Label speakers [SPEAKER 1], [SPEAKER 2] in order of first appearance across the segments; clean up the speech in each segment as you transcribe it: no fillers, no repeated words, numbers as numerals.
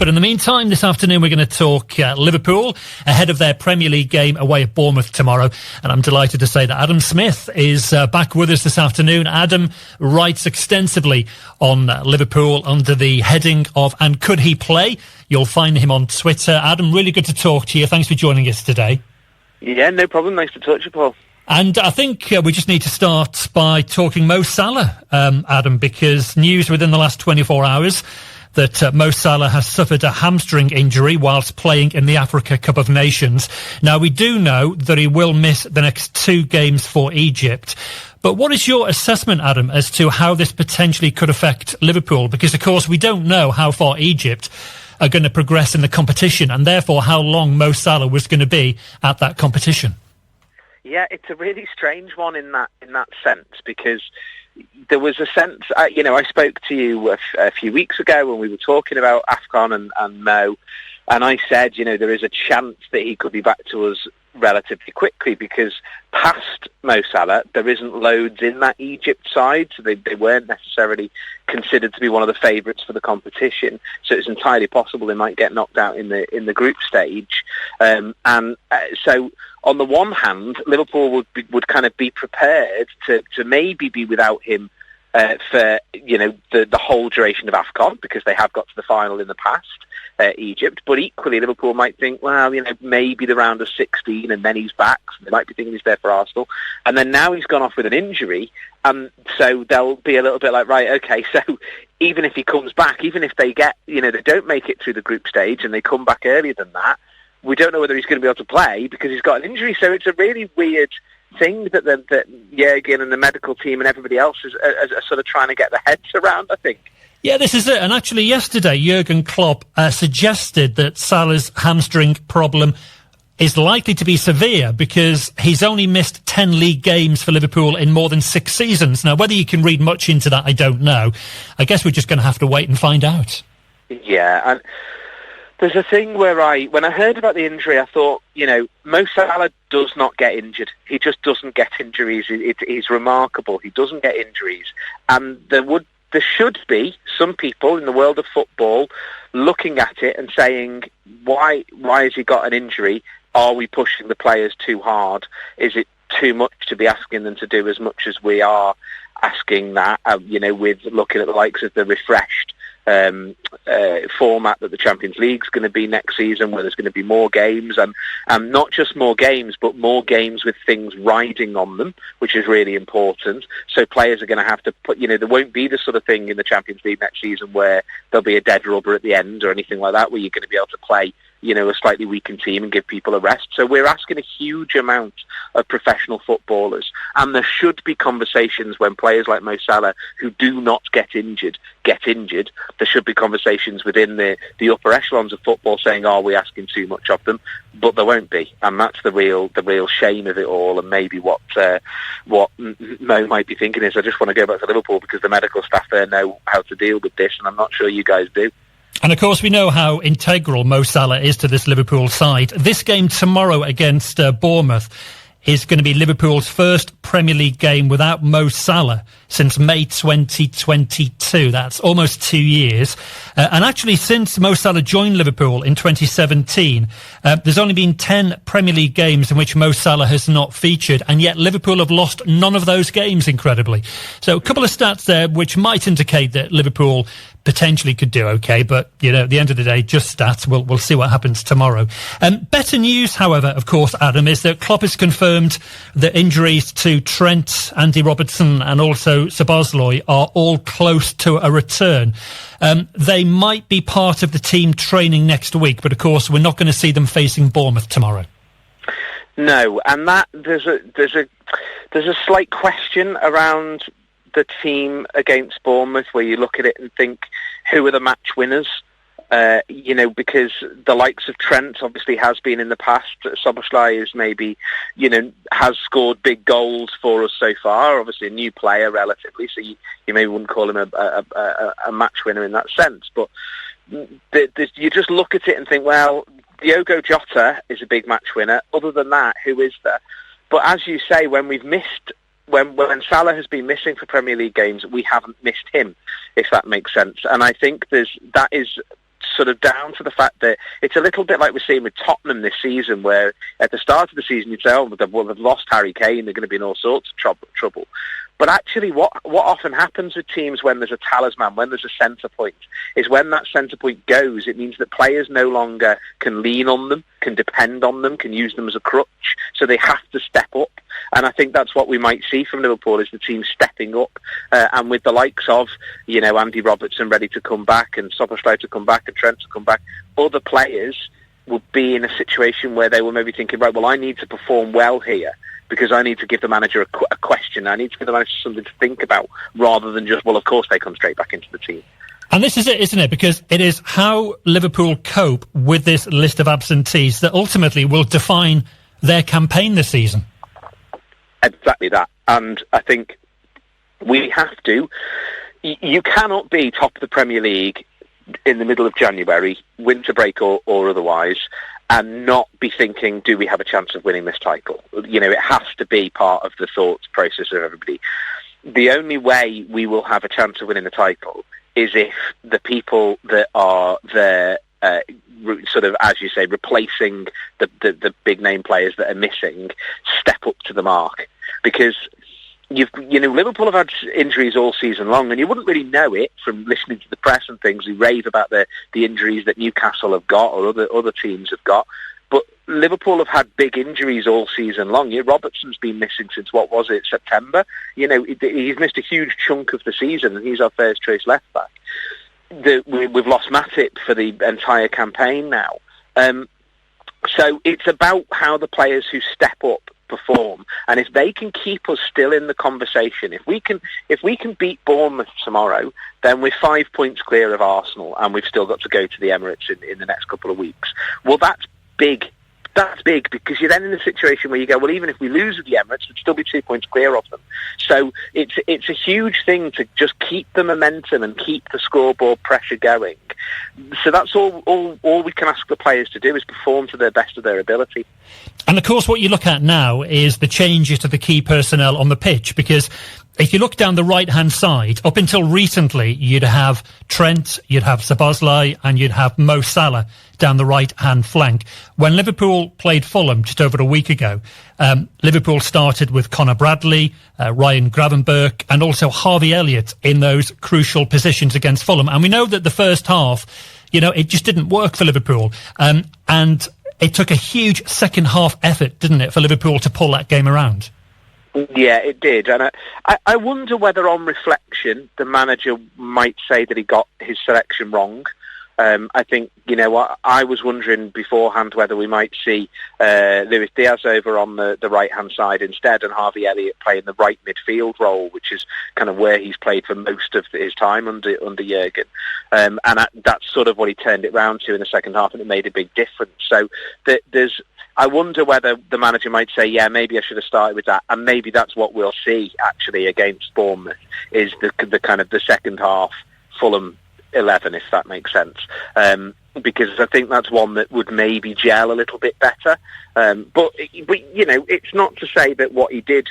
[SPEAKER 1] But in the meantime, this afternoon we're going to talk Liverpool ahead of their Premier League game away at Bournemouth tomorrow. And I'm delighted to say that Adam Smith is back with us this afternoon. Adam writes extensively on Liverpool under the heading of "And Could He Play?" You'll find him on Twitter. Adam, really good to talk to you. Thanks for joining us today.
[SPEAKER 2] Yeah, no problem. Nice to talk to you, Paul.
[SPEAKER 1] And I think we just need to start by talking Mo Salah, Adam, because news within the last 24 hours that Mo Salah has suffered a hamstring injury whilst playing in the Africa Cup of Nations. Now, we do know that he will miss the next 2 games for Egypt. But what is your assessment, Adam, as to how this potentially could affect Liverpool? Because, of course, we don't know how far Egypt are going to progress in the competition and, therefore, how long Mo Salah was going to be at that competition.
[SPEAKER 2] Yeah, it's a really strange one in that sense, because there was a sense, I spoke to you a few weeks ago when we were talking about AFCON and Mo, and I said, there is a chance that he could be back to us relatively quickly, because past Mo Salah, there isn't loads in that Egypt side, so they weren't necessarily considered to be one of the favourites for the competition. So it's entirely possible they might get knocked out in the group stage. So on the one hand, Liverpool would kind of be prepared to maybe be without him for the whole duration of AFCON, because they have got to the final in the past. Egypt, but equally Liverpool might think, well, maybe the round of 16 and then he's back, so they might be thinking he's there for Arsenal, and then now he's gone off with an injury, so they'll be a little bit like, right, okay, so even if he comes back, even if they get, they don't make it through the group stage and they come back earlier than that, we don't know whether he's going to be able to play because he's got an injury. So it's a really weird thing that Jürgen and the medical team and everybody else are sort of trying to get their heads around, I think.
[SPEAKER 1] Yeah, this is it. And actually yesterday, Jürgen Klopp suggested that Salah's hamstring problem is likely to be severe because he's only missed 10 league games for Liverpool in more than 6 seasons. Now, whether you can read much into that, I don't know. I guess we're just going to have to wait and find out. Yeah,
[SPEAKER 2] and there's a thing where when I heard about the injury, I thought, Mo Salah does not get injured. He just doesn't get injuries. He's remarkable. He doesn't get injuries. And there should be some people in the world of football looking at it and saying, why has he got an injury? Are we pushing the players too hard? Is it too much to be asking them to do as much as we are asking that, with looking at the likes of the refreshed format that the Champions League's going to be next season, where there's going to be more games, and not just more games, but more games with things riding on them, which is really important. So players are going to have to put, there won't be the sort of thing in the Champions League next season where there'll be a dead rubber at the end or anything like that, where you're going to be able to play a slightly weakened team and give people a rest. So we're asking a huge amount of professional footballers, and there should be conversations when players like Mo Salah, who do not get injured. There should be conversations within the upper echelons of football saying, are we asking too much of them? But there won't be, and that's the real shame of it all. And maybe what Mo might be thinking is, I just want to go back to Liverpool because the medical staff there know how to deal with this, and I'm not sure you guys do.
[SPEAKER 1] And, of course, we know how integral Mo Salah is to this Liverpool side. This game tomorrow against Bournemouth is going to be Liverpool's first Premier League game without Mo Salah since May 2022. That's almost 2 years. And actually, since Mo Salah joined Liverpool in 2017, there's only been 10 Premier League games in which Mo Salah has not featured, and yet Liverpool have lost none of those games, incredibly. So a couple of stats there which might indicate that Liverpool potentially could do okay, but, at the end of the day, just stats. We'll see what happens tomorrow. Better news, however, of course, Adam, is that Klopp has confirmed that injuries to Trent, Andy Robertson and also Szoboszlai are all close to a return. They might be part of the team training next week, but of course we're not going to see them facing Bournemouth tomorrow.
[SPEAKER 2] No, and that there's a slight question around the team against Bournemouth, where you look at it and think, who are the match winners? Because the likes of Trent obviously has been in the past. Szoboszlai is maybe, has scored big goals for us so far. Obviously a new player relatively, so you maybe wouldn't call him a match winner in that sense. But you just look at it and think, well, Diogo Jota is a big match winner. Other than that, who is there? But as you say, when Salah has been missing for Premier League games, we haven't missed him, if that makes sense. And I think that is sort of down to the fact that it's a little bit like we're seeing with Tottenham this season, where at the start of the season you'd say, oh, they've lost Harry Kane, they're going to be in all sorts of trouble. But actually what often happens with teams when there's a talisman, when there's a centre point, is when that centre point goes, it means that players no longer can lean on them, can depend on them, can use them as a crutch, so they have to step up. And I think that's what we might see from Liverpool, is the team stepping up, and with the likes of, Andy Robertson ready to come back, and Szoboszlai to come back, and Trent to come back, other players will be in a situation where they will maybe thinking, right, well, I need to perform well here, because I need to give the manager a question. I need to give the manager something to think about, rather than just, well, of course they come straight back into the team.
[SPEAKER 1] And this is it, isn't it? Because it is how Liverpool cope with this list of absentees that ultimately will define their campaign this season.
[SPEAKER 2] Exactly that. And I think we have to... You cannot be top of the Premier League in the middle of January, winter break or otherwise, and not be thinking, do we have a chance of winning this title? It has to be part of the thought process of everybody. The only way we will have a chance of winning the title is if the people that are there, sort of, as you say, replacing the big name players that are missing, step up to the mark. Because Liverpool have had injuries all season long, and you wouldn't really know it from listening to the press and things who rave about the injuries that Newcastle have got or other teams have got. But Liverpool have had big injuries all season long. Robertson's been missing since, September? He's missed a huge chunk of the season, and he's our first choice left back. We've lost Matip for the entire campaign now. So it's about how the players who step up perform, and if they can keep us still in the conversation, if we can beat Bournemouth tomorrow, then we're 5 points clear of Arsenal, and we've still got to go to the Emirates in the next couple of weeks. Well, that's big. That's big, because you're then in a situation where you go, well, even if we lose at the Emirates, we'd still be 2 points clear of them. So it's a huge thing to just keep the momentum and keep the scoreboard pressure going. So that's all we can ask the players to do, is perform to the best of their ability.
[SPEAKER 1] And of course, what you look at now is the changes to the key personnel on the pitch, because if you look down the right-hand side, up until recently, you'd have Trent, you'd have Szoboszlai, and you'd have Mo Salah down the right-hand flank. When Liverpool played Fulham just over a week ago, Liverpool started with Conor Bradley, Ryan Gravenberch, and also Harvey Elliott in those crucial positions against Fulham. And we know that the first half, it just didn't work for Liverpool. And it took a huge second-half effort, didn't it, for Liverpool to pull that game around?
[SPEAKER 2] Yeah, it did. And I wonder whether, on reflection, the manager might say that he got his selection wrong. I think, I was wondering beforehand whether we might see Luis Diaz over on the right-hand side instead, and Harvey Elliott playing the right midfield role, which is kind of where he's played for most of his time under Jurgen. And that's sort of what he turned it round to in the second half, and it made a big difference. So I wonder whether the manager might say, yeah, maybe I should have started with that, and maybe that's what we'll see, actually, against Bournemouth, is the kind of the second half Fulham 11, if that makes sense, because I think that's one that would maybe gel a little bit better. But it's not to say that what he did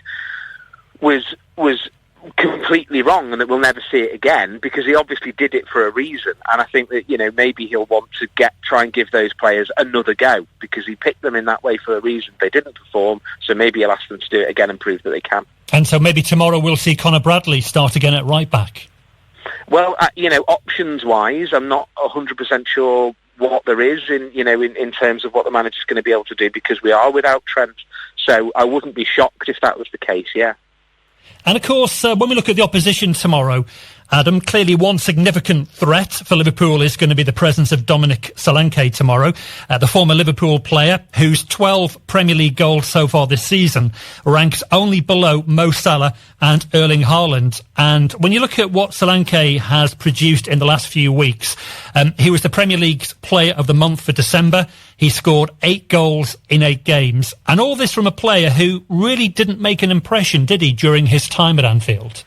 [SPEAKER 2] was completely wrong and that we'll never see it again, because he obviously did it for a reason. And I think that maybe he'll want to try and give those players another go, because he picked them in that way for a reason. They didn't perform, so maybe he'll ask them to do it again and prove that they can. And so maybe tomorrow we'll see Conor Bradley start again at right back. Well, options-wise, I'm not 100% sure what there is in terms of what the manager's going to be able to do, because we are without Trent. So I wouldn't be shocked if that was the case, yeah. And of course, when we look at the opposition tomorrow, Adam, clearly one significant threat for Liverpool is going to be the presence of Dominic Solanke tomorrow, the former Liverpool player whose 12 Premier League goals so far this season ranks only below Mo Salah and Erling Haaland. And when you look at what Solanke has produced in the last few weeks, he was the Premier League's Player of the Month for December. He scored 8 goals in 8 games. And all this from a player who really didn't make an impression, did he, during his time at Anfield?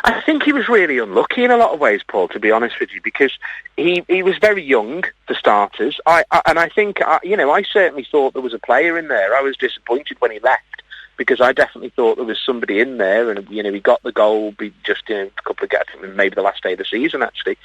[SPEAKER 2] I think he was really unlucky in a lot of ways, Paul, to be honest with you, because he was very young, for starters. I think I certainly thought there was a player in there. I was disappointed when he left, because I definitely thought there was somebody in there, and he got the goal just a couple of maybe the last day of the season actually.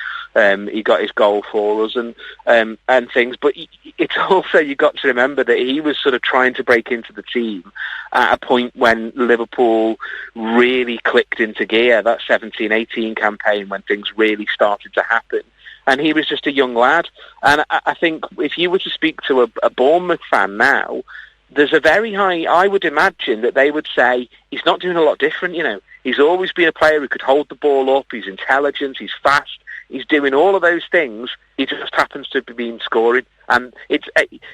[SPEAKER 2] He got his goal for us and things, but it's also, you got to remember that he was sort of trying to break into the team at a point when Liverpool really clicked into gear, that 17-18 campaign, when things really started to happen. And he was just a young lad. And I think if you were to speak to a Bournemouth fan now, there's a very high, I would imagine that they would say, he's not doing a lot different, He's always been a player who could hold the ball up, he's intelligent, he's fast, he's doing all of those things, he just happens to be scoring. And it's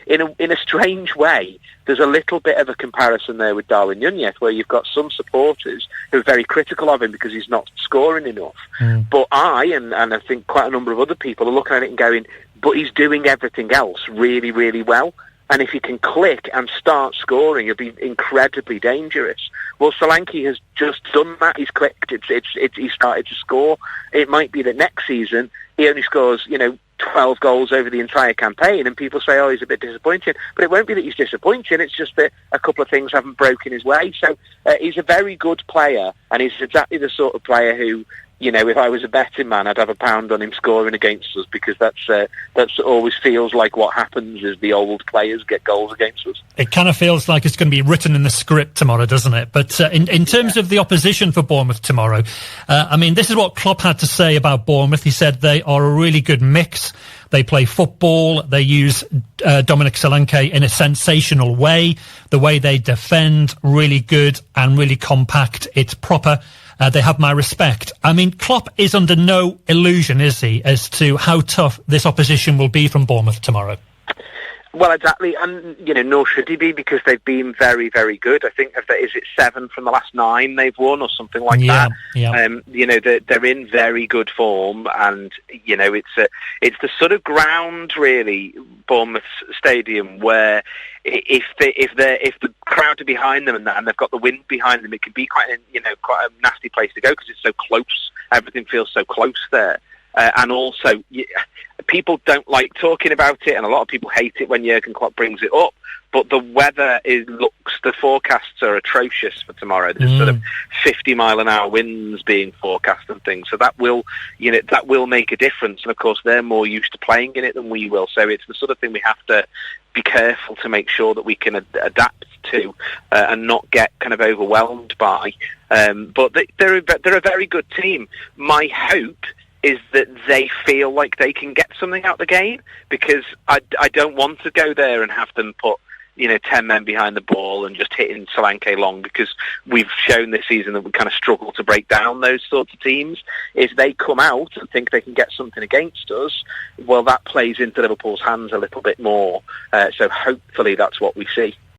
[SPEAKER 2] in a strange way, there's a little bit of a comparison there with Darwin Núñez, where you've got some supporters who are very critical of him because he's not scoring enough. But I, and I think quite a number of other people, are looking at it and going, but he's doing everything else really, really well. And if he can click and start scoring, he'll be incredibly dangerous. Well, Solanke has just done that. He's clicked. He started to score. It might be that next season he only scores, 12 goals over the entire campaign, and people say, oh, he's a bit disappointing. But it won't be that he's disappointing. It's just that a couple of things haven't broken his way. So he's a very good player, and he's exactly the sort of player who, if I was a betting man, I'd have a pound on him scoring against us, because that's always feels like what happens is the old players get goals against us. It
[SPEAKER 1] kind of feels like it's going to be written in the script tomorrow, doesn't it? But in terms of the opposition for Bournemouth tomorrow, this is what Klopp had to say about Bournemouth. He said they are a really good mix. They play football. They use Dominic Solanke in a sensational way. The way they defend, really good and really compact. It's proper. They have my respect. Klopp is under no illusion, is he, as to how tough this opposition will be from Bournemouth tomorrow?
[SPEAKER 2] Well, exactly, and nor should he be, because they've been very, very good. I think, is it 7 from the last 9 they've won, or something like that? Yeah. They're in very good form, and it's the sort of ground, really, Bournemouth Stadium, where if the crowd are behind them and they've got the wind behind them, it can be quite a nasty place to go, because it's so close. Everything feels so close there. And also, people don't like talking about it, and a lot of people hate it when Jurgen Klopp brings it up. But the weather the forecasts are atrocious for tomorrow. There's sort of 50-mile-an-hour winds being forecast and things. So that will make a difference. And of course, they're more used to playing in it than we will. So it's the sort of thing we have to be careful to make sure that we can adapt to and not get kind of overwhelmed by. But they're a very good team. My hope is that they feel like they can get something out of the game, because I don't want to go there and have them put 10 men behind the ball and just hitting Solanke long, because we've shown this season that we kind of struggle to break down those sorts of teams. If they come out and think they can get something against us, well, that plays into Liverpool's hands a little bit more. So hopefully that's what we see.